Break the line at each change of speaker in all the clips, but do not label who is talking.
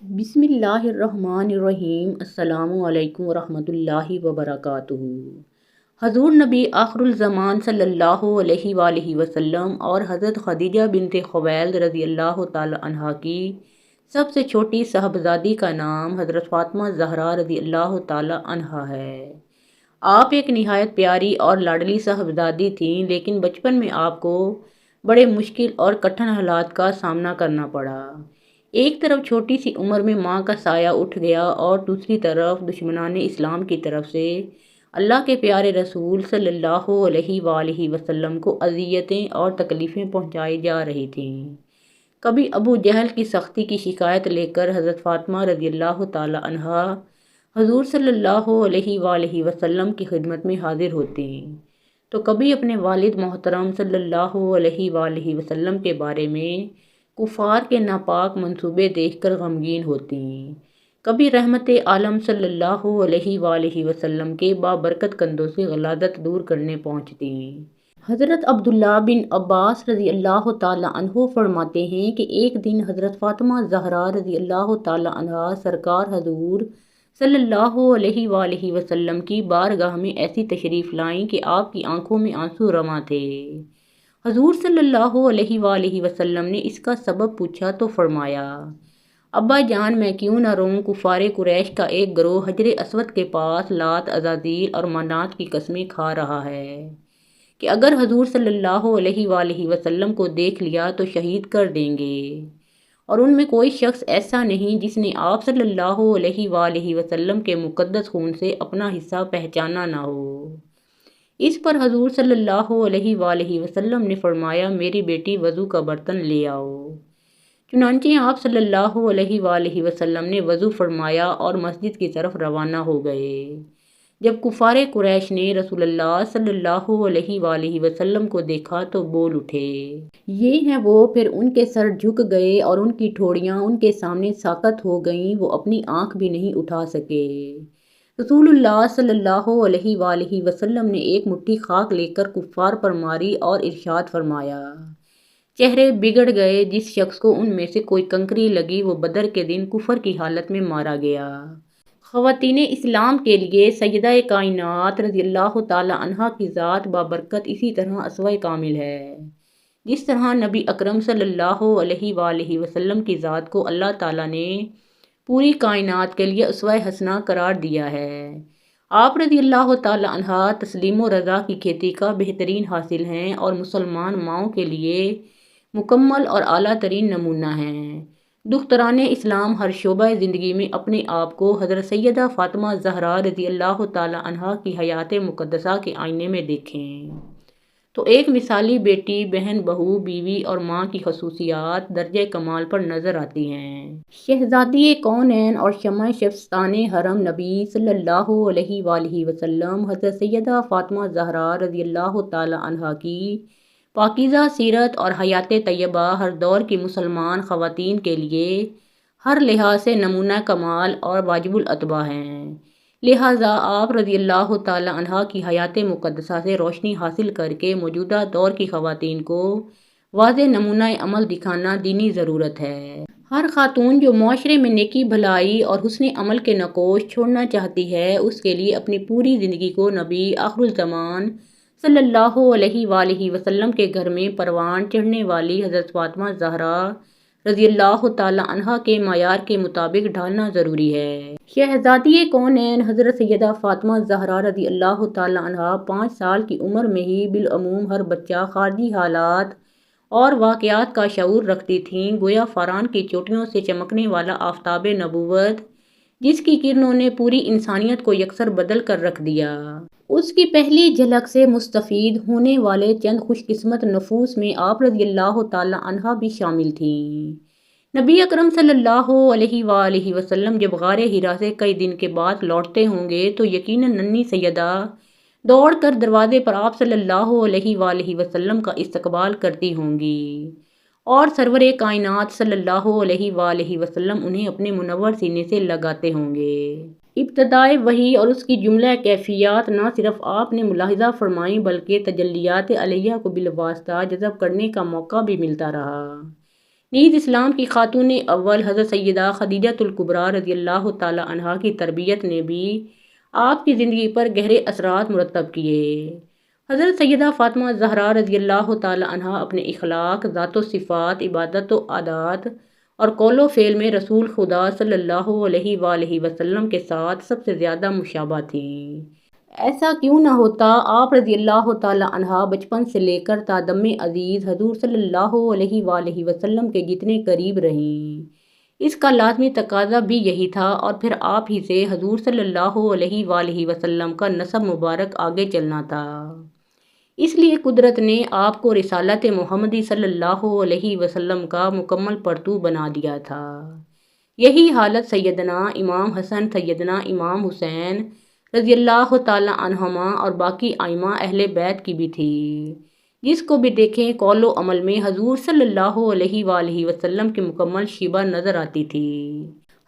بسم اللہ الرحمن الرحیم۔ السلام علیکم ورحمۃ اللہ وبرکاتہ۔ حضور نبی آخر الزمان صلی اللہ علیہ وآلہ وسلم اور حضرت خدیجہ بنت خویلد رضی اللہ تعالی عنہا کی سب سے چھوٹی صاحبزادی کا نام حضرت فاطمہ زہرا رضی اللہ تعالی عنہا ہے۔ آپ ایک نہایت پیاری اور لاڈلی صاحبزادی تھیں، لیکن بچپن میں آپ کو بڑے مشکل اور کٹھن حالات کا سامنا کرنا پڑا۔ ایک طرف چھوٹی سی عمر میں ماں کا سایہ اٹھ گیا اور دوسری طرف دشمنان اسلام کی طرف سے اللہ کے پیارے رسول صلی اللہ علیہ وآلہ وسلم کو اذیتیں اور تکلیفیں پہنچائی جا رہی تھیں۔ کبھی ابو جہل کی سختی کی شکایت لے کر حضرت فاطمہ رضی اللہ تعالی عنہا حضور صلی اللہ علیہ وآلہ وسلم کی خدمت میں حاضر ہوتی، تو کبھی اپنے والد محترم صلی اللہ علیہ وآلہ وسلم کے بارے میں کفار کے ناپاک منصوبے دیکھ کر غمگین ہوتی، کبھی رحمت عالم صلی اللہ علیہ وآلہ وسلم کے بابرکت کندھوں سے غلازت دور کرنے پہنچتی۔ حضرت عبداللہ بن عباس رضی اللہ تعالی عنہ فرماتے ہیں کہ ایک دن حضرت فاطمہ زہرا رضی اللہ تعالی عنہا سرکار حضور صلی اللہ علیہ وآلہ وسلم کی بارگاہ میں ایسی تشریف لائیں کہ آپ کی آنکھوں میں آنسو رواں تھے۔ حضور صلی اللہ علیہ وآلہ وسلم نے اس کا سبب پوچھا تو فرمایا، ابا جان میں کیوں نہ روں، کفار قریش کا ایک گروہ حجر اسود کے پاس لات، عزازیل اور منات کی قسمیں کھا رہا ہے کہ اگر حضور صلی اللہ علیہ وآلہ وسلم کو دیکھ لیا تو شہید کر دیں گے، اور ان میں کوئی شخص ایسا نہیں جس نے آپ صلی اللہ علیہ وآلہ وسلم کے مقدس خون سے اپنا حصہ پہچانا نہ ہو۔ اس پر حضور صلی اللہ علیہ وآلہ وسلم نے فرمایا، میری بیٹی وضو کا برتن لے آؤ۔ چنانچہ آپ صلی اللہ علیہ وآلہ وسلم نے وضو فرمایا اور مسجد کی طرف روانہ ہو گئے۔ جب کفار قریش نے رسول اللہ صلی اللہ علیہ وآلہ وسلم کو دیکھا تو بول اٹھے، یہ ہیں وہ، پھر ان کے سر جھک گئے اور ان کی ٹھوڑیاں ان کے سامنے ساقط ہو گئیں، وہ اپنی آنکھ بھی نہیں اٹھا سکے۔ رسول اللہ صلی اللہ علیہ وآلہ وسلم نے ایک مٹھی خاک لے کر کفار پر ماری اور ارشاد فرمایا، چہرے بگڑ گئے، جس شخص کو ان میں سے کوئی کنکری لگی وہ بدر کے دن کفر کی حالت میں مارا گیا۔ خواتین اسلام کے لیے سیدہ کائنات رضی اللہ تعالی عنہا کی ذات بابرکت اسی طرح اسوہ کامل ہے، جس طرح نبی اکرم صلی اللہ علیہ وآلہ وسلم کی ذات کو اللہ تعالیٰ نے پوری کائنات کے لیے اسوہ حسنہ قرار دیا ہے۔ آپ رضی اللہ تعالی عنہا تسلیم و رضا کی کھیتی کا بہترین حاصل ہیں اور مسلمان ماؤں کے لیے مکمل اور اعلیٰ ترین نمونہ ہیں۔ دختران اسلام ہر شعبہ زندگی میں اپنے آپ کو حضرت سیدہ فاطمہ زہرا رضی اللہ تعالی عنہا کی حیات مقدسہ کے آئینے میں دیکھیں تو ایک مثالی بیٹی، بہن، بہو، بیوی اور ماں کی خصوصیات درجہ کمال پر نظر آتی ہیں۔ شہزادی کونین اور شمع شبستان حرم نبی صلی اللہ علیہ وآلہ وسلم حضرت سیدہ فاطمہ زہرا رضی اللہ تعالی عنہا کی پاکیزہ سیرت اور حیات طیبہ ہر دور کی مسلمان خواتین کے لیے ہر لحاظ سے نمونہ کمال اور واجب الاتباع ہیں، لہٰذا آپ رضی اللہ تعالی عنہا کی حیات مقدسہ سے روشنی حاصل کر کے موجودہ دور کی خواتین کو واضح نمونہ عمل دکھانا دینی ضرورت ہے۔ ہر خاتون جو معاشرے میں نیکی، بھلائی اور حسن عمل کے نقوش چھوڑنا چاہتی ہے، اس کے لیے اپنی پوری زندگی کو نبی آخر الزمان صلی اللہ علیہ وآلہ وسلم کے گھر میں پروان چڑھنے والی حضرت فاطمہ زہرا رضی اللہ تعالی عنہا کے معیار کے مطابق ڈھالنا ضروری ہے۔ شہزادی کونین حضرت سیدہ فاطمہ زہرا رضی اللہ تعالی عنہا 5 سال کی عمر میں ہی بالعموم ہر بچہ خارجی حالات اور واقعات کا شعور رکھتی تھیں، گویا فاران کی چوٹیوں سے چمکنے والا آفتاب نبوت جس کی کرنوں نے پوری انسانیت کو یکسر بدل کر رکھ دیا۔ اس کی پہلی جھلک سے مستفید ہونے والے چند خوش قسمت نفوس میں آپ رضی اللہ تعالی عنہا بھی شامل تھیں۔ نبی اکرم صلی اللہ علیہ وآلہ وسلم جب غار حرا سے کئی دن کے بعد لوٹتے ہوں گے تو یقیناً ننھی سیدہ دوڑ کر دروازے پر آپ صلی اللہ علیہ وآلہ وسلم کا استقبال کرتی ہوں گی اور سرور کائنات صلی اللہ علیہ وآلہ وسلم انہیں اپنے منور سینے سے لگاتے ہوں گے۔ ابتدائے وحی اور اس کی جملہ کیفیات نہ صرف آپ نے ملاحظہ فرمائیں بلکہ تجلیات الہیہ کو بالواسطہ جذب کرنے کا موقع بھی ملتا رہا۔ نیز اسلام کی خاتون اول حضرت سیدہ خدیجہ الکبریٰ رضی اللہ تعالی عنہا کی تربیت نے بھی آپ کی زندگی پر گہرے اثرات مرتب کیے۔ حضرت سیدہ فاطمہ زہرا رضی اللہ تعالی عنہا اپنے اخلاق، ذات و صفات، عبادت و عادات اور قول و فعل میں رسول خدا صلی اللہ علیہ وآلہ وسلم کے ساتھ سب سے زیادہ مشابہ تھیں۔ ایسا کیوں نہ ہوتا، آپ رضی اللہ تعالی عنہا بچپن سے لے کر تا دم عزیز حضور صلی اللہ علیہ وآلہ وسلم کے جتنے قریب رہیں۔ اس کا لازمی تقاضا بھی یہی تھا، اور پھر آپ ہی سے حضور صلی اللہ علیہ وآلہ وسلم کا نسب مبارک آگے چلنا تھا۔ اس لیے قدرت نے آپ کو رسالت محمدی صلی اللہ علیہ وسلم کا مکمل پرتو بنا دیا تھا۔ یہی حالت سیدنا امام حسن، سیدنا امام حسین رضی اللہ تعالی عنہما اور باقی ائمہ اہل بیت کی بھی تھی۔ جس کو بھی دیکھیں قول و عمل میں حضور صلی اللہ علیہ وآلہ وسلم کی مکمل شبہ نظر آتی تھی۔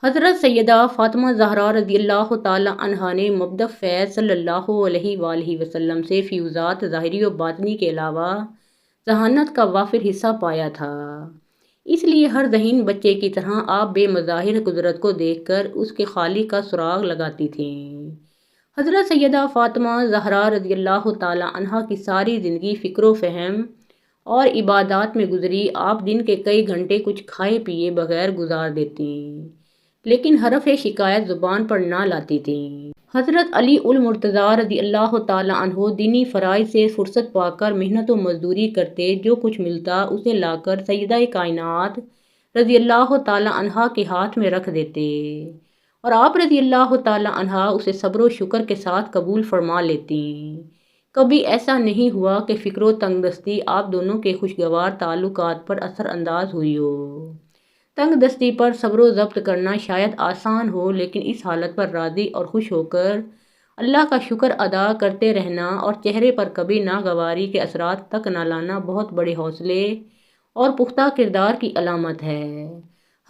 حضرت سیدہ فاطمہ زہرا رضی اللہ تعالی عنہا نے مبدأ فیض صلی اللہ علیہ وآلہ وسلم سے فیوزات ظاہری و باطنی کے علاوہ ذہانت کا وافر حصہ پایا تھا۔ اس لیے ہر ذہین بچے کی طرح آپ بے مظاہر قدرت کو دیکھ کر اس کے خالق کا سراغ لگاتی تھیں۔ حضرت سیدہ فاطمہ زہرا رضی اللہ تعالی عنہا کی ساری زندگی فکر و فہم اور عبادات میں گزری۔ آپ دن کے کئی گھنٹے کچھ کھائے پیے بغیر گزار دیتی، لیکن حرف شکایت زبان پر نہ لاتی تھیں۔ حضرت علی المرتضیٰ رضی اللہ تعالی عنہ دینی فرائض سے فرصت پا کر محنت و مزدوری کرتے، جو کچھ ملتا اسے لا کر سیدہ کائنات رضی اللہ تعالی عنہا کے ہاتھ میں رکھ دیتے، اور آپ رضی اللہ تعالی عنہا اسے صبر و شکر کے ساتھ قبول فرما لیتی۔ کبھی ایسا نہیں ہوا کہ فکر و تنگ دستی آپ دونوں کے خوشگوار تعلقات پر اثر انداز ہوئی ہو۔ تنگ دستی پر صبر و ضبط کرنا شاید آسان ہو، لیکن اس حالت پر راضی اور خوش ہو کر اللہ کا شکر ادا کرتے رہنا اور چہرے پر کبھی ناگواری کے اثرات تک نہ لانا بہت بڑے حوصلے اور پختہ کردار کی علامت ہے۔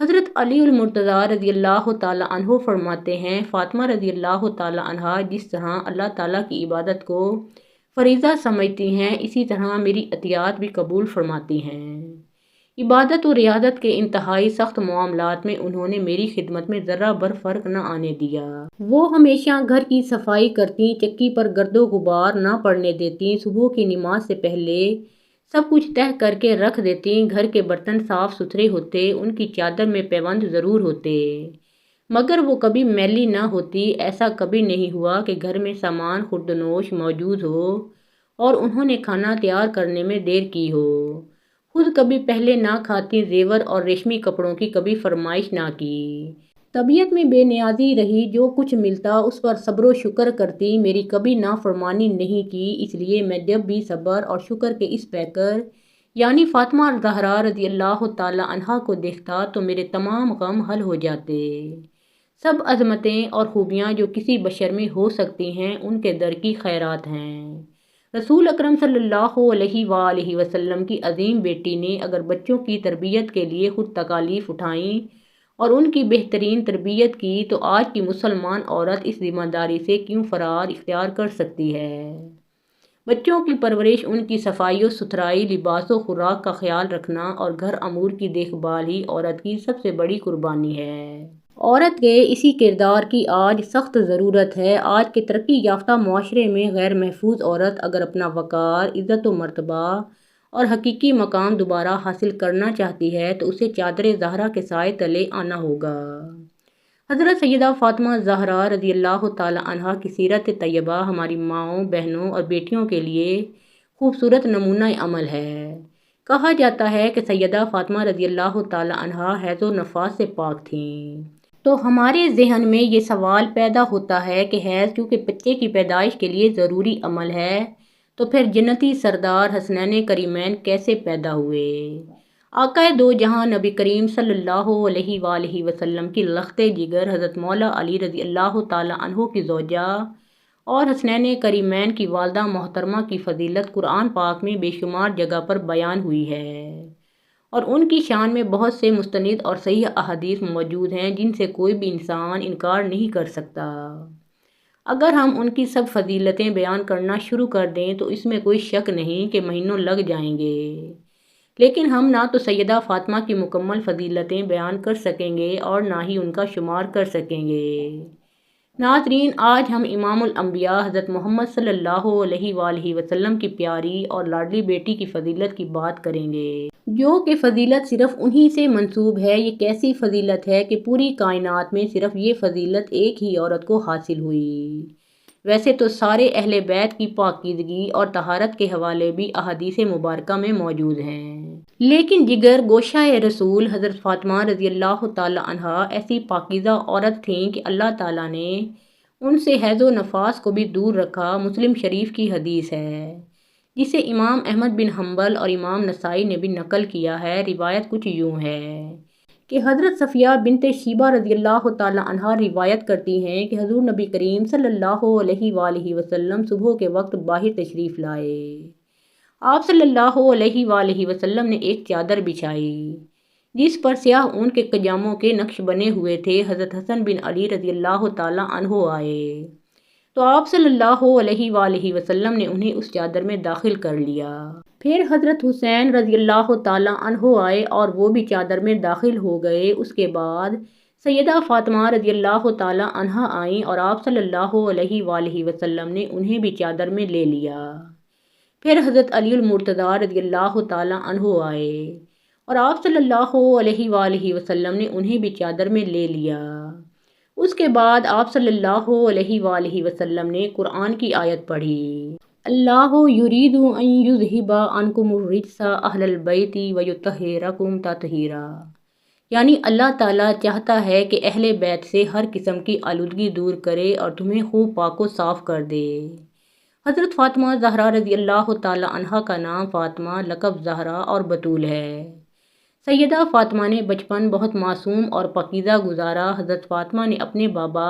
حضرت علی المرتضیٰ رضی اللہ تعالی عنہ فرماتے ہیں، فاطمہ رضی اللہ تعالی عنہا جس طرح اللہ تعالیٰ کی عبادت کو فریضہ سمجھتی ہیں، اسی طرح میری عطیات بھی قبول فرماتی ہیں۔ عبادت و ریاضت کے انتہائی سخت معاملات میں انہوں نے میری خدمت میں ذرہ بھر فرق نہ آنے دیا۔ وہ ہمیشہ گھر کی صفائی کرتی، چکی پر گرد و غبار نہ پڑنے دیتی، صبح کی نماز سے پہلے سب کچھ طے کر کے رکھ دیتی۔ گھر کے برتن صاف ستھرے ہوتے، ان کی چادر میں پیوند ضرور ہوتے، مگر وہ کبھی میلی نہ ہوتی۔ ایسا کبھی نہیں ہوا کہ گھر میں سامان خوردنوش موجود ہو اور انہوں نے کھانا تیار کرنے میں دیر کی ہو۔ خود کبھی پہلے نہ کھاتی، زیور اور ریشمی کپڑوں کی کبھی فرمائش نہ کی۔ طبیعت میں بے نیازی رہی، جو کچھ ملتا اس پر صبر و شکر کرتی، میری کبھی نافرمانی نہیں کی۔ اس لیے میں جب بھی صبر اور شکر کے اس پیکر یعنی فاطمہ زہرا رضی اللہ تعالی عنہا کو دیکھتا تو میرے تمام غم حل ہو جاتے۔ سب عظمتیں اور خوبیاں جو کسی بشر میں ہو سکتی ہیں، ان کے در کی خیرات ہیں۔ رسول اکرم صلی اللہ علیہ وآلہ وسلم کی عظیم بیٹی نے اگر بچوں کی تربیت کے لیے خود تکالیف اٹھائیں اور ان کی بہترین تربیت کی، تو آج کی مسلمان عورت اس ذمہ داری سے کیوں فرار اختیار کر سکتی ہے؟ بچوں کی پرورش، ان کی صفائی و ستھرائی، لباس و خوراک کا خیال رکھنا اور گھر امور کی دیکھ بھال ہی عورت کی سب سے بڑی قربانی ہے۔ عورت کے اسی کردار کی آج سخت ضرورت ہے۔ آج کے ترقی یافتہ معاشرے میں غیر محفوظ عورت اگر اپنا وقار، عزت و مرتبہ اور حقیقی مقام دوبارہ حاصل کرنا چاہتی ہے تو اسے چادر زہرا کے سائے تلے آنا ہوگا۔ حضرت سیدہ فاطمہ زہرا رضی اللہ تعالی عنہا کی سیرت طیبہ ہماری ماؤں، بہنوں اور بیٹیوں کے لیے خوبصورت نمونہ عمل ہے۔ کہا جاتا ہے کہ سیدہ فاطمہ رضی اللہ تعالی عنہا حیض و نفاس سے پاک تھیں، تو ہمارے ذہن میں یہ سوال پیدا ہوتا ہے کہ حیض چونکہ بچے کی پیدائش کے لیے ضروری عمل ہے، تو پھر جنتی سردار حسنین کریمین کیسے پیدا ہوئے؟ آقا دو جہاں نبی کریم صلی اللہ علیہ وآلہ وسلم کی لخت جگر حضرت مولا علی رضی اللہ تعالی عنہ کی زوجہ اور حسنین کریمین کی والدہ محترمہ کی فضیلت قرآن پاک میں بے شمار جگہ پر بیان ہوئی ہے، اور ان کی شان میں بہت سے مستند اور صحیح احادیث موجود ہیں جن سے کوئی بھی انسان انکار نہیں کر سکتا۔ اگر ہم ان کی سب فضیلتیں بیان کرنا شروع کر دیں تو اس میں کوئی شک نہیں کہ مہینوں لگ جائیں گے، لیکن ہم نہ تو سیدہ فاطمہ کی مکمل فضیلتیں بیان کر سکیں گے اور نہ ہی ان کا شمار کر سکیں گے۔ ناظرین، آج ہم امام الانبیاء حضرت محمد صلی اللہ علیہ وآلہ وسلم کی پیاری اور لاڈلی بیٹی کی فضیلت کی بات کریں گے، جو کہ فضیلت صرف انہی سے منسوب ہے۔ یہ کیسی فضیلت ہے کہ پوری کائنات میں صرف یہ فضیلت ایک ہی عورت کو حاصل ہوئی۔ ویسے تو سارے اہل بیت کی پاکیزگی اور طہارت کے حوالے بھی احادیث مبارکہ میں موجود ہیں، لیکن جگر گوشہ رسول حضرت فاطمہ رضی اللہ تعالی عنہا ایسی پاکیزہ عورت تھیں کہ اللہ تعالیٰ نے ان سے حیض و نفاس کو بھی دور رکھا۔ مسلم شریف کی حدیث ہے، جسے امام احمد بن حنبل اور امام نسائی نے بھی نقل کیا ہے۔ روایت کچھ یوں ہے کہ حضرت صفیہ بنت شیبہ رضی اللہ تعالی عنہا روایت کرتی ہیں کہ حضور نبی کریم صلی اللہ علیہ وآلہ وسلم صبح کے وقت باہر تشریف لائے۔ آپ صلی اللہ علیہ وآلہ وسلم نے ایک چادر بچھائی جس پر سیاہ اون کے قجاموں کے نقش بنے ہوئے تھے۔ حضرت حسن بن علی رضی اللہ تعالی عنہ آئے تو آپ صلی اللہ علیہ وآلہ وسلم نے انہیں اس چادر میں داخل کر لیا۔ پھر حضرت حسین رضی اللہ تعالی عنہ آئے اور وہ بھی چادر میں داخل ہو گئے۔ اس کے بعد سیدہ فاطمہ رضی اللہ تعالی عنہا آئیں اور آپ صلی اللہ علیہ وآلہ وسلم نے انہیں بھی چادر میں لے لیا۔ پھر حضرت علی المرتضیٰ رضی اللہ تعالی عنہ آئے اور آپ صلی اللہ علیہ وآلہ وسلم نے انہیں بھی چادر میں لے لیا۔ اس کے بعد آپ صلی اللہ علیہ وآلہ وسلم نے قرآن کی آیت پڑھی، اللہ یرید ان یذہب عنکم الرجس اہل البیت ویطہرکم تطہیرا، یعنی اللہ تعالیٰ چاہتا ہے کہ اہل بیت سے ہر قسم کی آلودگی دور کرے اور تمہیں خوب پاک و صاف کر دے۔ حضرت فاطمہ زہرا رضی اللہ تعالی عنہا کا نام فاطمہ، لقب زہرا اور بتول ہے۔ سیدہ فاطمہ نے بچپن بہت معصوم اور پاکیزہ گزارا۔ حضرت فاطمہ نے اپنے بابا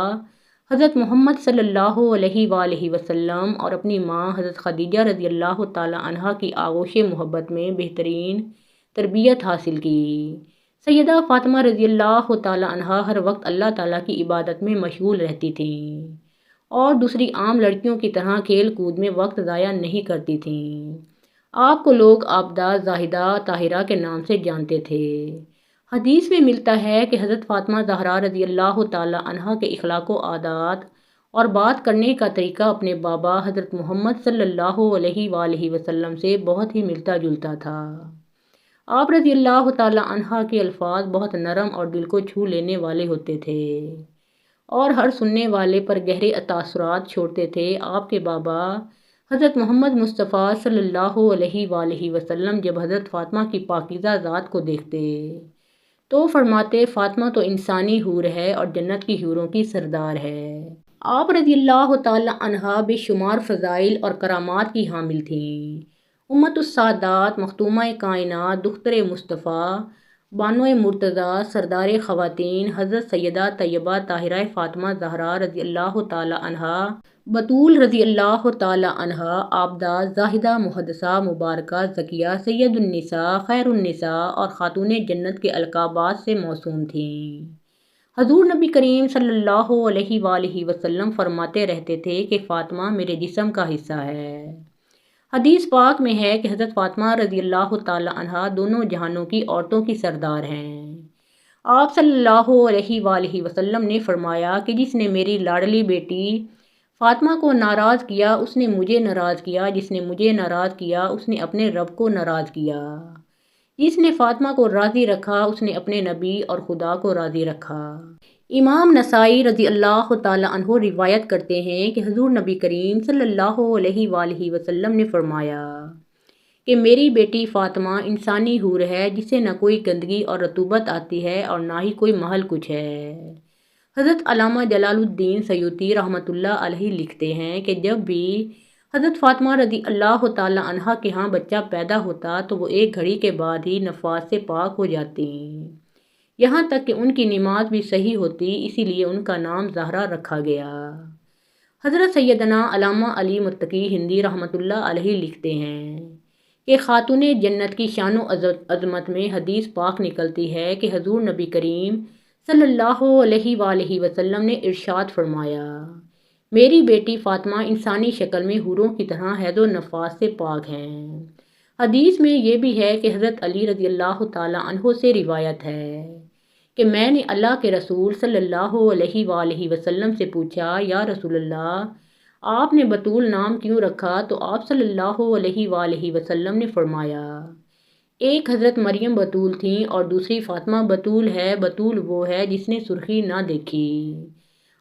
حضرت محمد صلی اللہ علیہ وآلہ وسلم اور اپنی ماں حضرت خدیجہ رضی اللہ تعالی عنہا کی آغوش محبت میں بہترین تربیت حاصل کی۔ سیدہ فاطمہ رضی اللہ تعالی عنہا ہر وقت اللہ تعالیٰ کی عبادت میں مشغول رہتی تھیں اور دوسری عام لڑکیوں کی طرح کھیل کود میں وقت ضائع نہیں کرتی تھیں۔ آپ کو لوگ عابدہ، زاہدہ، طاہرہ کے نام سے جانتے تھے۔ حدیث میں ملتا ہے کہ حضرت فاطمہ زہرا رضی اللہ تعالی عنہا کے اخلاق و عادات اور بات کرنے کا طریقہ اپنے بابا حضرت محمد صلی اللہ علیہ وآلہ وسلم سے بہت ہی ملتا جلتا تھا۔ آپ رضی اللہ تعالی عنہا کے الفاظ بہت نرم اور دل کو چھو لینے والے ہوتے تھے اور ہر سننے والے پر گہرے تاثرات چھوڑتے تھے۔ آپ کے بابا حضرت محمد مصطفیٰ صلی اللہ علیہ وآلہ وسلم جب حضرت فاطمہ کی پاکیزہ ذات کو دیکھتے تو فرماتے، فاطمہ تو انسانی حور ہے اور جنت کی حوروں کی سردار ہے۔ آپ رضی اللہ تعالی عنہا بے شمار فضائل اور کرامات کی حامل تھیں۔ امت السادات، مختومہ کائنات، دختر مصطفیٰ، بانو مرتضیٰ، سردار خواتین، حضرت سیدہ طیبہ طاہرہ فاطمہ زہرا رضی اللہ تعالی عنہا، بتول رضی اللہ تعالی عنہا، عابدہ، زاہدہ، محدثہ، مبارکہ، زکیہ، سید النساء، خیر النساء اور خاتون جنت کے القابات سے موسوم تھیں۔ حضور نبی کریم صلی اللہ علیہ وآلہ وسلم فرماتے رہتے تھے کہ فاطمہ میرے جسم کا حصہ ہے۔ حدیث پاک میں ہے کہ حضرت فاطمہ رضی اللہ تعالی عنہا دونوں جہانوں کی عورتوں کی سردار ہیں۔ آپ صلی اللہ علیہ وآلہ وسلم نے فرمایا کہ جس نے میری لاڈلی بیٹی فاطمہ کو ناراض کیا اس نے مجھے ناراض کیا، جس نے مجھے ناراض کیا اس نے اپنے رب کو ناراض کیا، جس نے فاطمہ کو راضی رکھا اس نے اپنے نبی اور خدا کو راضی رکھا۔ امام نسائی رضی اللہ تعالی عنہ روایت کرتے ہیں کہ حضور نبی کریم صلی اللہ علیہ وآلہ وسلم نے فرمایا کہ میری بیٹی فاطمہ انسانی حور ہے جسے نہ کوئی گندگی اور رطوبت آتی ہے اور نہ ہی کوئی محل کچھ ہے۔ حضرت علامہ جلال الدین سیوطی رحمۃ اللہ علیہ لکھتے ہیں کہ جب بھی حضرت فاطمہ رضی اللہ تعالی عنہا کے ہاں بچہ پیدا ہوتا تو وہ ایک گھڑی کے بعد ہی نفاس سے پاک ہو جاتی، یہاں تک کہ ان کی نماز بھی صحیح ہوتی، اسی لیے ان کا نام زہرا رکھا گیا۔ حضرت سیدنا علامہ علی متقی ہندی رحمۃ اللہ علیہ لکھتے ہیں کہ خاتون جنت کی شان و عظمت میں حدیث پاک نکلتی ہے کہ حضور نبی کریم صلی اللہ علیہ وآلہ وسلم نے ارشاد فرمایا، میری بیٹی فاطمہ انسانی شکل میں حوروں کی طرح حیض و نفاس سے پاک ہیں۔ حدیث میں یہ بھی ہے کہ حضرت علی رضی اللہ تعالی عنہ سے روایت ہے کہ میں نے اللہ کے رسول صلی اللہ علیہ وآلہ وسلم سے پوچھا، یا رسول اللہ، آپ نے بطول نام کیوں رکھا؟ تو آپ صلی اللہ علیہ وآلہ وسلم نے فرمایا، ایک حضرت مریم بطول تھیں اور دوسری فاطمہ بطول ہے۔ بطول وہ ہے جس نے سرخی نہ دیکھی۔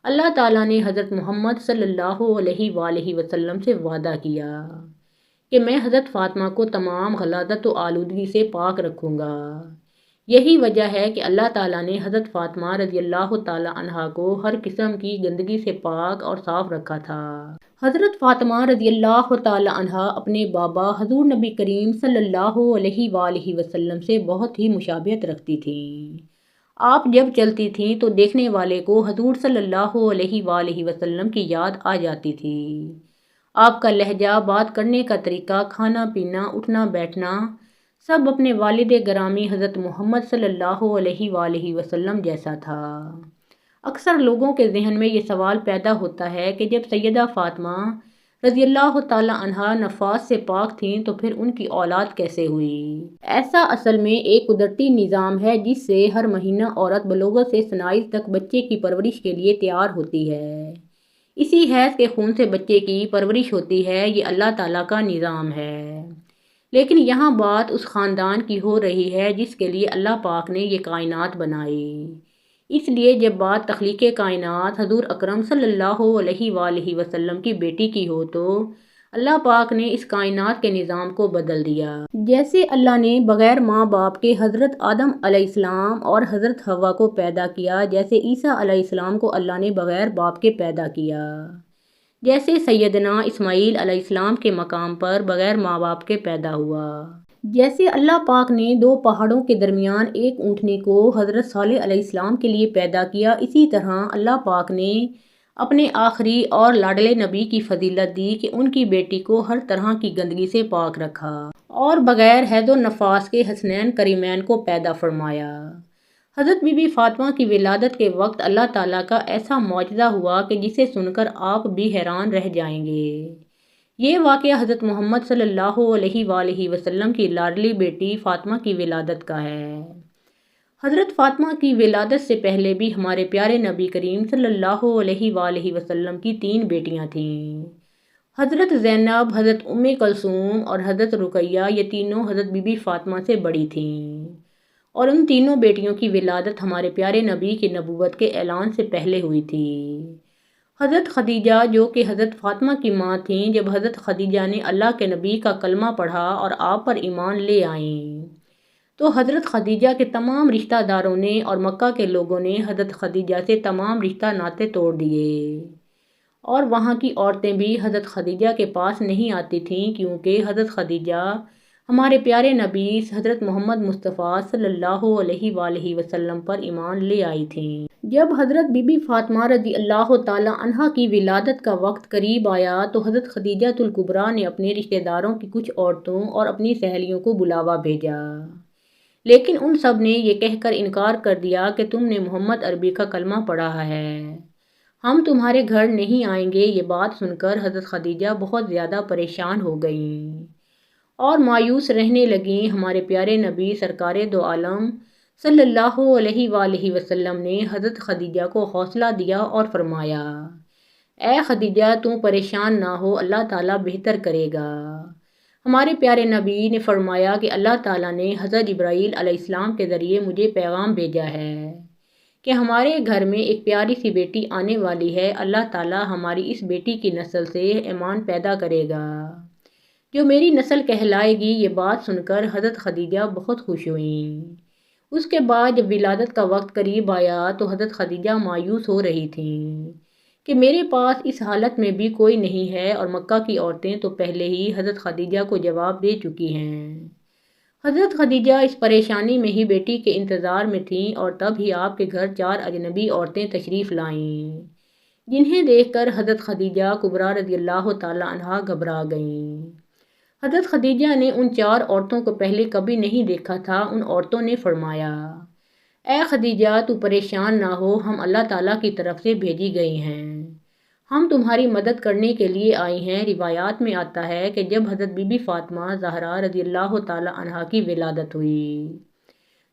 اللہ تعالیٰ نے حضرت محمد صلی اللہ علیہ وآلہ وسلم سے وعدہ کیا کہ میں حضرت فاطمہ کو تمام غلاظت و آلودگی سے پاک رکھوں گا۔ یہی وجہ ہے کہ اللہ تعالیٰ نے حضرت فاطمہ رضی اللہ تعالیٰ عنہا کو ہر قسم کی گندگی سے پاک اور صاف رکھا تھا۔ حضرت فاطمہ رضی اللہ تعالیٰ عنہا اپنے بابا حضور نبی کریم صلی اللہ علیہ وآلہ وسلم سے بہت ہی مشابہت رکھتی تھیں۔ آپ جب چلتی تھیں تو دیکھنے والے کو حضور صلی اللہ علیہ وآلہ وسلم کی یاد آ جاتی تھی۔ آپ کا لہجہ، بات کرنے کا طریقہ، کھانا پینا، اٹھنا بیٹھنا سب اپنے والد گرامی حضرت محمد صلی اللہ علیہ وآلہ وسلم جیسا تھا۔ اکثر لوگوں کے ذہن میں یہ سوال پیدا ہوتا ہے کہ جب سیدہ فاطمہ رضی اللہ تعالیٰ عنہا نفاس سے پاک تھیں تو پھر ان کی اولاد کیسے ہوئی؟ ایسا اصل میں ایک قدرتی نظام ہے جس سے ہر مہینہ عورت بلوغت سے سنائز تک بچے کی پرورش کے لیے تیار ہوتی ہے۔ اسی حیض کے خون سے بچے کی پرورش ہوتی ہے۔ یہ اللہ تعالیٰ کا نظام ہے۔ لیکن یہاں بات اس خاندان کی ہو رہی ہے جس کے لیے اللہ پاک نے یہ کائنات بنائی۔ اس لیے جب بات تخلیق کائنات حضور اکرم صلی اللہ علیہ وآلہ وسلم کی بیٹی کی ہو تو اللہ پاک نے اس کائنات کے نظام کو بدل دیا۔ جیسے اللہ نے بغیر ماں باپ کے حضرت آدم علیہ السلام اور حضرت حوا کو پیدا کیا، جیسے عیسیٰ علیہ السلام کو اللہ نے بغیر باپ کے پیدا کیا، جیسے سیدنا اسماعیل علیہ السلام کے مقام پر بغیر ماں باپ کے پیدا ہوا، جیسے اللہ پاک نے دو پہاڑوں کے درمیان ایک اونٹنی کو حضرت صالح علیہ السلام کے لیے پیدا کیا، اسی طرح اللہ پاک نے اپنے آخری اور لاڈلے نبی کی فضیلت دی کہ ان کی بیٹی کو ہر طرح کی گندگی سے پاک رکھا اور بغیر حید و نفاس کے حسنین کریمین کو پیدا فرمایا۔ حضرت بی بی فاطمہ کی ولادت کے وقت اللہ تعالیٰ کا ایسا معجزہ ہوا کہ جسے سن کر آپ بھی حیران رہ جائیں گے۔ یہ واقعہ حضرت محمد صلی اللہ علیہ وآلہ وسلم کی لاڈلی بیٹی فاطمہ کی ولادت کا ہے۔ حضرت فاطمہ کی ولادت سے پہلے بھی ہمارے پیارے نبی کریم صلی اللہ علیہ وآلہ وسلم کی 3 بیٹیاں تھیں۔ حضرت زینب، حضرت ام کلثوم اور حضرت رقیہ، یہ تینوں حضرت بی بی فاطمہ سے بڑی تھیں اور ان تینوں بیٹیوں کی ولادت ہمارے پیارے نبی کی نبوت کے اعلان سے پہلے ہوئی تھی۔ حضرت خدیجہ جو کہ حضرت فاطمہ کی ماں تھیں، جب حضرت خدیجہ نے اللہ کے نبی کا کلمہ پڑھا اور آپ پر ایمان لے آئیں تو حضرت خدیجہ کے تمام رشتہ داروں نے اور مکہ کے لوگوں نے حضرت خدیجہ سے تمام رشتہ ناطے توڑ دیے اور وہاں کی عورتیں بھی حضرت خدیجہ کے پاس نہیں آتی تھیں، کیونکہ حضرت خدیجہ ہمارے پیارے نبی حضرت محمد مصطفیٰ صلی اللہ علیہ وآلہ وسلم پر ایمان لے آئی تھیں۔ جب حضرت بی بی فاطمہ رضی اللہ تعالیٰ عنہا کی ولادت کا وقت قریب آیا تو حضرت خدیجہ الکبریٰ نے اپنے رشتہ داروں کی کچھ عورتوں اور اپنی سہیلیوں کو بلاوا بھیجا، لیکن ان سب نے یہ کہہ کر انکار کر دیا کہ تم نے محمد عربی کا کلمہ پڑھا ہے، ہم تمہارے گھر نہیں آئیں گے۔ یہ بات سن کر حضرت خدیجہ بہت زیادہ پریشان ہو گئیں اور مایوس رہنے لگیں۔ ہمارے پیارے نبی سرکار دو عالم صلی اللہ علیہ وآلہ وسلم نے حضرت خدیجہ کو حوصلہ دیا اور فرمایا، اے خدیجہ تم پریشان نہ ہو، اللہ تعالیٰ بہتر کرے گا۔ ہمارے پیارے نبی نے فرمایا کہ اللہ تعالیٰ نے حضرت جبرائیل علیہ السلام کے ذریعے مجھے پیغام بھیجا ہے کہ ہمارے گھر میں ایک پیاری سی بیٹی آنے والی ہے، اللہ تعالیٰ ہماری اس بیٹی کی نسل سے ایمان پیدا کرے گا جو میری نسل کہلائے گی۔ یہ بات سن کر حضرت خدیجہ بہت خوش ہوئیں۔ اس کے بعد جب ولادت کا وقت قریب آیا تو حضرت خدیجہ مایوس ہو رہی تھیں کہ میرے پاس اس حالت میں بھی کوئی نہیں ہے، اور مکہ کی عورتیں تو پہلے ہی حضرت خدیجہ کو جواب دے چکی ہیں۔ حضرت خدیجہ اس پریشانی میں ہی بیٹی کے انتظار میں تھیں اور تب ہی آپ کے گھر 4 اجنبی عورتیں تشریف لائیں، جنہیں دیکھ کر حضرت خدیجہ کبریٰ رضی اللہ تعالیٰ عنہا گھبرا گئیں۔ حضرت خدیجہ نے ان 4 عورتوں کو پہلے کبھی نہیں دیکھا تھا۔ ان عورتوں نے فرمایا، اے خدیجہ تو پریشان نہ ہو، ہم اللہ تعالیٰ کی طرف سے بھیجی گئی ہیں، ہم تمہاری مدد کرنے کے لیے آئے ہیں۔ روایات میں آتا ہے کہ جب حضرت بی بی فاطمہ زہرا رضی اللہ تعالیٰ عنہا کی ولادت ہوئی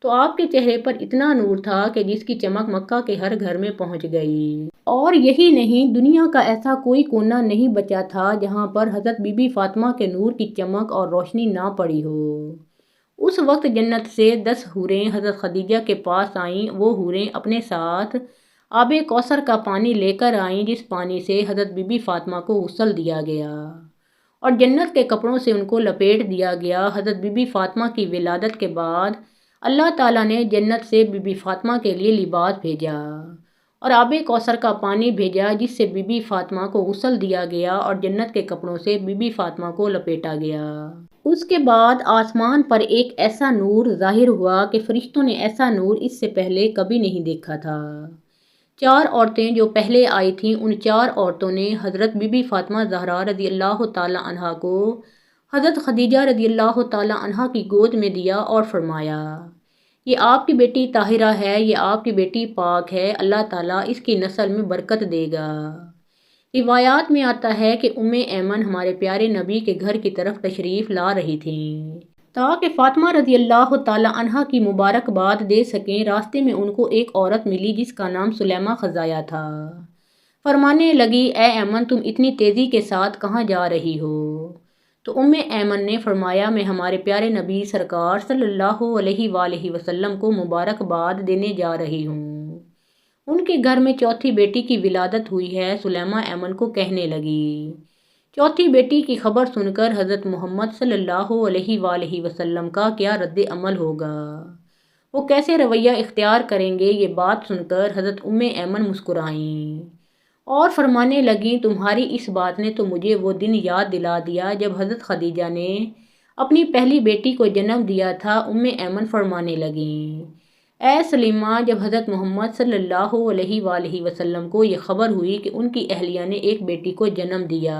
تو آپ کے چہرے پر اتنا نور تھا کہ جس کی چمک مکہ کے ہر گھر میں پہنچ گئی، اور یہی نہیں، دنیا کا ایسا کوئی کونا نہیں بچا تھا جہاں پر حضرت بی بی فاطمہ کے نور کی چمک اور روشنی نہ پڑی ہو۔ اس وقت جنت سے 10 حوریں حضرت خدیجہ کے پاس آئیں۔ وہ حوریں اپنے ساتھ آب کوثر کا پانی لے کر آئیں، جس پانی سے حضرت بی بی فاطمہ کو غسل دیا گیا اور جنت کے کپڑوں سے ان کو لپیٹ دیا گیا۔ حضرت بی بی فاطمہ کی ولادت کے بعد اللہ تعالیٰ نے جنت سے بی بی فاطمہ کے لیے لباس بھیجا اور آب کوثر کا پانی بھیجا، جس سے بی بی فاطمہ کو غسل دیا گیا اور جنت کے کپڑوں سے بی بی فاطمہ کو لپیٹا گیا۔ اس کے بعد آسمان پر ایک ایسا نور ظاہر ہوا کہ فرشتوں نے ایسا نور اس سے پہلے کبھی نہیں دیکھا تھا۔ 4 عورتیں جو پہلے آئی تھیں، ان 4 عورتوں نے حضرت بی بی فاطمہ زہرا رضی اللہ تعالیٰ عنہا کو حضرت خدیجہ رضی اللہ تعالیٰ عنہا کی گود میں دیا اور فرمایا، یہ آپ کی بیٹی طاہرہ ہے، یہ آپ کی بیٹی پاک ہے، اللہ تعالیٰ اس کی نسل میں برکت دے گا۔ روایات میں آتا ہے کہ ایمن ہمارے پیارے نبی کے گھر کی طرف تشریف لا رہی تھیں تاکہ فاطمہ رضی اللہ تعالیٰ عنہا کی مبارکباد دے سکیں۔ راستے میں ان کو ایک عورت ملی جس کا نام سلیمہ خزایا تھا۔ فرمانے لگی، اے ایمن، تم اتنی تیزی کے ساتھ کہاں جا رہی ہو؟ تو ایمن نے فرمایا، میں ہمارے پیارے نبی سرکار صلی اللہ علیہ وآلہ وسلم کو مبارکباد دینے جا رہی ہوں۔ ان کے گھر میں چوتھی بیٹی کی ولادت ہوئی ہے۔ سلیمہ ایمن کو کہنے لگی، چوتھی بیٹی کی خبر سن کر حضرت محمد صلی اللہ علیہ وآلہ وسلم کا کیا رد عمل ہوگا، وہ کیسے رویہ اختیار کریں گے؟ یہ بات سن کر حضرت ایمن مسکرائیں اور فرمانے لگیں، تمہاری اس بات نے تو مجھے وہ دن یاد دلا دیا جب حضرت خدیجہ نے اپنی پہلی بیٹی کو جنم دیا تھا۔ ایمن فرمانے لگیں، اے سلیمہ، جب حضرت محمد صلی اللہ علیہ وآلہ وسلم کو یہ خبر ہوئی کہ ان کی اہلیہ نے ایک بیٹی کو جنم دیا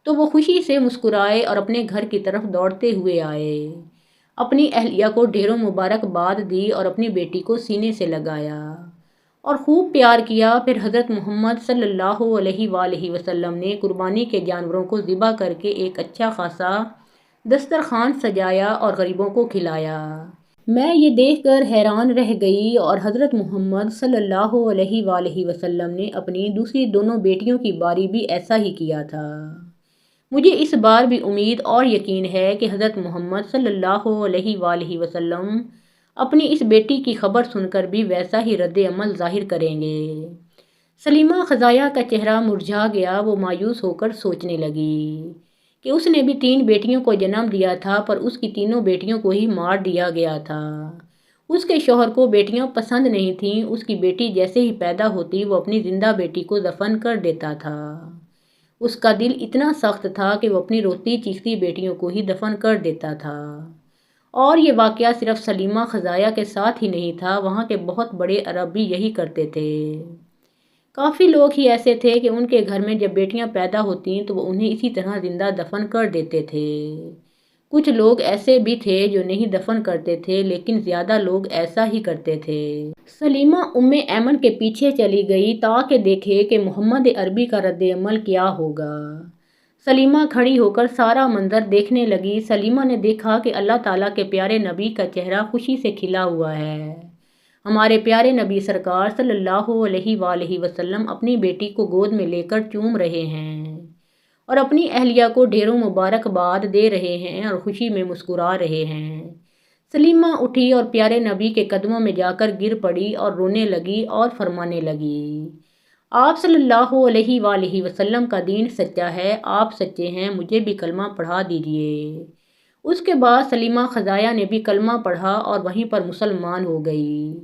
تو وہ خوشی سے مسکرائے اور اپنے گھر کی طرف دوڑتے ہوئے آئے، اپنی اہلیہ کو ڈھیروں مبارکباد دی اور اپنی بیٹی کو سینے سے لگایا اور خوب پیار کیا۔ پھر حضرت محمد صلی اللہ علیہ وآلہ وسلم نے قربانی کے جانوروں کو ذبح کر کے ایک اچھا خاصا دسترخوان سجایا اور غریبوں کو کھلایا۔ میں یہ دیکھ کر حیران رہ گئی اور حضرت محمد صلی اللہ علیہ وآلہ وسلم نے اپنی دوسری دونوں بیٹیوں کی باری بھی ایسا ہی کیا تھا۔ مجھے اس بار بھی امید اور یقین ہے کہ حضرت محمد صلی اللہ علیہ وآلہ وسلم اپنی اس بیٹی کی خبر سن کر بھی ویسا ہی رد عمل ظاہر کریں گے۔ سلیمہ خزایا کا چہرہ مرجھا گیا۔ وہ مایوس ہو کر سوچنے لگی کہ اس نے بھی 3 بیٹیوں کو جنم دیا تھا، پر اس کی تینوں بیٹیوں کو ہی مار دیا گیا تھا۔ اس کے شوہر کو بیٹیاں پسند نہیں تھیں۔ اس کی بیٹی جیسے ہی پیدا ہوتی وہ اپنی زندہ بیٹی کو دفن کر دیتا تھا۔ اس کا دل اتنا سخت تھا کہ وہ اپنی روتی چیختی بیٹیوں کو ہی دفن کر دیتا تھا۔ اور یہ واقعہ صرف سلیمہ خزایا کے ساتھ ہی نہیں تھا، وہاں کے بہت بڑے عرب بھی یہی کرتے تھے۔ کافی لوگ ہی ایسے تھے کہ ان کے گھر میں جب بیٹیاں پیدا ہوتیں تو وہ انہیں اسی طرح زندہ دفن کر دیتے تھے۔ کچھ لوگ ایسے بھی تھے جو نہیں دفن کرتے تھے، لیکن زیادہ لوگ ایسا ہی کرتے تھے۔ سلیمہ ایمن کے پیچھے چلی گئی تاکہ دیکھے کہ محمد عربی کا رد عمل کیا ہوگا۔ سلیمہ کھڑی ہو کر سارا منظر دیکھنے لگی۔ سلیمہ نے دیکھا کہ اللہ تعالیٰ کے پیارے نبی کا چہرہ خوشی سے کھلا ہوا ہے۔ ہمارے پیارے نبی سرکار صلی اللہ علیہ وآلہ وسلم اپنی بیٹی کو گود میں لے کر چوم رہے ہیں اور اپنی اہلیہ کو ڈھیروں مبارکباد دے رہے ہیں اور خوشی میں مسکرا رہے ہیں۔ سلیمہ اٹھی اور پیارے نبی کے قدموں میں جا کر گر پڑی اور رونے لگی اور فرمانے لگی، آپ صلی اللہ علیہ وآلہ وسلم کا دین سچا ہے، آپ سچے ہیں، مجھے بھی کلمہ پڑھا دیجیے۔ اس کے بعد سلیمہ خزایا نے بھی کلمہ پڑھا اور وہیں پر مسلمان ہو گئی۔